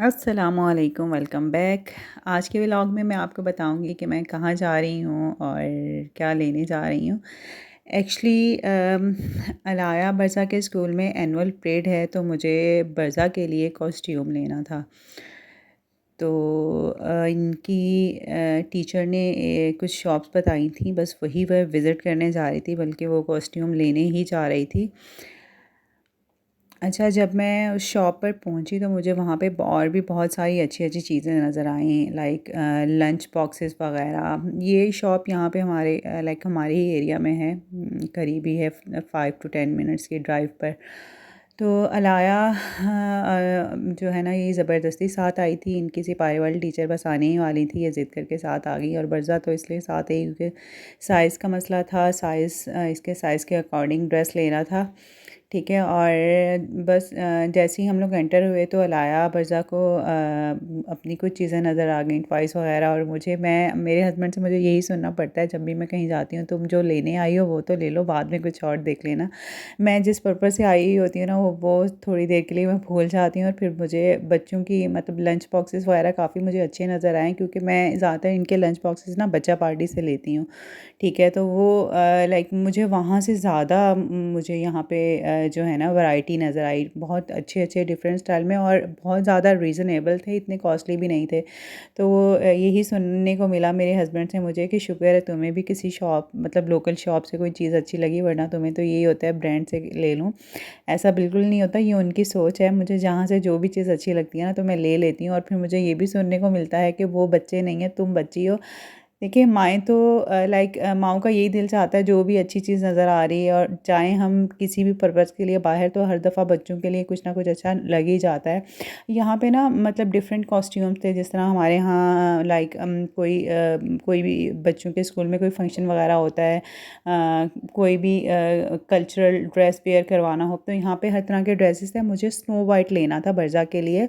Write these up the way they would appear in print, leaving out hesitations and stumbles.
अस्सलामुअलैकुम, welcome back. आज के व्लॉग में मैं आपको बताऊंगी कि मैं कहाँ जा रही हूँ और क्या लेने जा रही हूँ। एक्चुअली अलाया बरसा के स्कूल में एनुअल परेड है, तो मुझे बरसा के लिए कॉस्ट्यूम लेना था। तो इनकी टीचर ने कुछ शॉप्स बताई थी, बस वही वह विज़िट करने जा रही थी, बल्कि वो कॉस्ट्यूम लेने ही जा रही थी। अच्छा, जब मैं उस शॉप पर पहुंची तो मुझे वहाँ पे और भी बहुत सारी अच्छी अच्छी चीज़ें नज़र आईं, लाइक लंच बॉक्सेस वग़ैरह। ये शॉप यहाँ पे हमारे लाइक हमारे ही एरिया में है, करीब ही है, 5 to 10 मिनट्स की ड्राइव पर। तो अलाया जो है ना, ये ज़बरदस्ती साथ आई थी। इनकी सिपाही वाली टीचर बस आने ही वाली थी, ये ज़िद करके साथ आ गई। और बरज़ा तो इसलिए साथ आई क्योंकि साइज़ का मसला था, इसके साइज़ के अकॉर्डिंग ड्रेस लेना था। ठीक है। और बस जैसे ही हम लोग एंटर हुए तो अलाया बरज़ा को अपनी कुछ चीज़ें नज़र आ गई, टॉयज़ वगैरह। और मेरे हस्बैंड से मुझे यही सुनना पड़ता है जब भी मैं कहीं जाती हूँ, तुम जो लेने आई हो वो तो ले लो, बाद में कुछ और देख लेना। मैं जिस पर्पज़ से आई होती हूँ ना, वो थोड़ी देर के लिए मैं भूल जाती हूँ। और फिर मुझे बच्चों की मतलब लंच बॉक्सेस वगैरह काफ़ी मुझे अच्छे नज़र आए, क्योंकि मैं ज़्यादातर इनके लंच बॉक्सेस ना बच्चा पार्टी से लेती हूँ। ठीक है। तो वो लाइक मुझे वहाँ से ज़्यादा मुझे यहाँ पे जो है ना वैरायटी नज़र आई, बहुत अच्छे अच्छे डिफरेंट स्टाइल में, और बहुत ज़्यादा रीज़नेबल थे, इतने कॉस्टली भी नहीं थे। तो वो यही सुनने को मिला मेरे हस्बैंड से मुझे कि शुक्र है तुम्हें भी किसी शॉप मतलब लोकल शॉप से कोई चीज़ अच्छी लगी, वरना तुम्हें तो यही होता है ब्रांड से ले लूँ। ऐसा बिल्कुल नहीं होता, ये उनकी सोच है। मुझे जहाँ से जो भी चीज़ अच्छी लगती है ना, तो मैं ले लेती हूँ। और फिर मुझे ये भी सुनने को मिलता है कि वो बच्चे नहीं हैं, तुम बच्ची हो। देखिए, माएँ तो लाइक माँओं का यही दिल चाहता है जो भी अच्छी चीज़ नज़र आ रही है, और चाहे हम किसी भी पर्पज़ के लिए बाहर, तो हर दफ़ा बच्चों के लिए कुछ ना कुछ अच्छा लग ही जाता है। यहाँ पे ना मतलब डिफरेंट कॉस्ट्यूम्स थे, जिस तरह हमारे यहाँ लाइक कोई भी बच्चों के स्कूल में कोई फंक्शन वगैरह होता है, कोई भी कल्चरल ड्रेस वेयर करवाना हो, तो यहाँ पे हर तरह के ड्रेसेस थे। मुझे स्नो वाइट लेना था बरजा के लिए।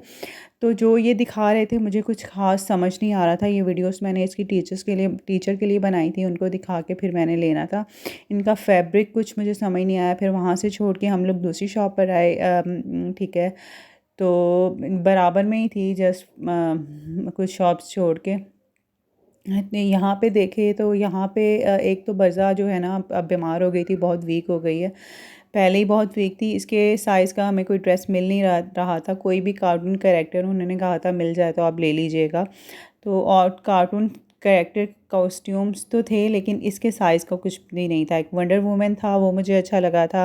तो जो ये दिखा रहे थे मुझे कुछ ख़ास समझ नहीं आ रहा था। ये वीडियोस मैंने इसकी टीचर के लिए बनाई थी, उनको दिखा के फिर मैंने लेना था। इनका फैब्रिक कुछ मुझे समझ नहीं आया। फिर वहाँ से छोड़ के हम लोग दूसरी शॉप पर आए। ठीक है। तो बराबर में ही थी, जस्ट कुछ शॉप्स छोड़ के। यहाँ पे देखे तो यहाँ पे एक तो बरज़ा जो है ना, अब बीमार हो गई थी, बहुत वीक हो गई है। पहले ही बहुत वीक थी। इसके साइज़ का हमें कोई ड्रेस मिल नहीं रहा था। कोई भी कार्टून कैरेक्टर उन्होंने कहा था मिल जाए तो आप ले लीजिएगा। तो और कार्टून कैरेक्टर कॉस्ट्यूम्स तो थे, लेकिन इसके साइज़ का कुछ भी नहीं था। एक वंडर वुमन था, वो मुझे अच्छा लगा था।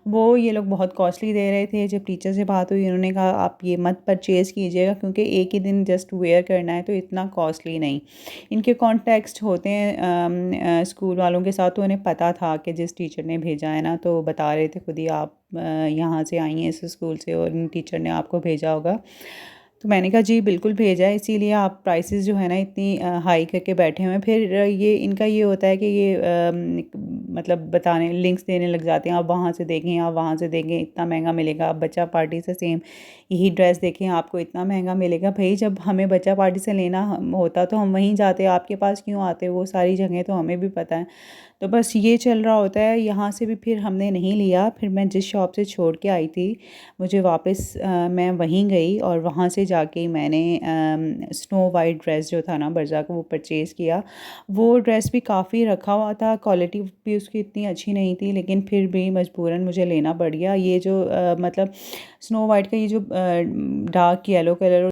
वो ये लोग बहुत कॉस्टली दे रहे थे। जब टीचर से बात हुई, उन्होंने कहा आप ये मत परचेज़ कीजिएगा, क्योंकि एक ही दिन जस्ट वेयर करना है, तो इतना कॉस्टली नहीं। इनके कॉन्टेक्स्ट होते हैं स्कूल वालों के साथ, तो उन्हें पता था कि जिस टीचर ने भेजा है ना, तो बता रहे थे खुद ही, आप यहाँ से आई हैं इस स्कूल से और इन टीचर ने आपको भेजा होगा। तो मैंने कहा जी बिल्कुल भेजा है, इसीलिए आप प्राइसेस जो है ना इतनी हाई करके बैठे हुए हैं। फिर ये इनका ये होता है कि ये मतलब बताने लिंक्स देने लग जाते हैं, आप वहाँ से देखें, आप वहाँ से देखें, इतना महंगा मिलेगा। आप बच्चा पार्टी से सेम यही ड्रेस देखें, आपको इतना महंगा मिलेगा। भाई, जब हमें बच्चा पार्टी से लेना होता तो हम वहीं जाते, आपके पास क्यों आते? वो सारी जगह तो हमें भी पता है। तो बस ये चल रहा होता है। यहाँ से भी फिर हमने नहीं लिया। फिर मैं जिस शॉप से छोड़ के आई थी, मुझे वापस मैं वहीं गई, और वहाँ से जाके ही मैंने स्नो वाइट ड्रेस जो था ना बरज़ा का, वो परचेज़ किया। वो ड्रेस भी काफ़ी रखा हुआ था, क्वालिटी भी उसकी इतनी अच्छी नहीं थी, लेकिन फिर भी मजबूरन मुझे लेना पड़ गया। ये जो मतलब स्नो वाइट का ये जो डार्क येलो कलर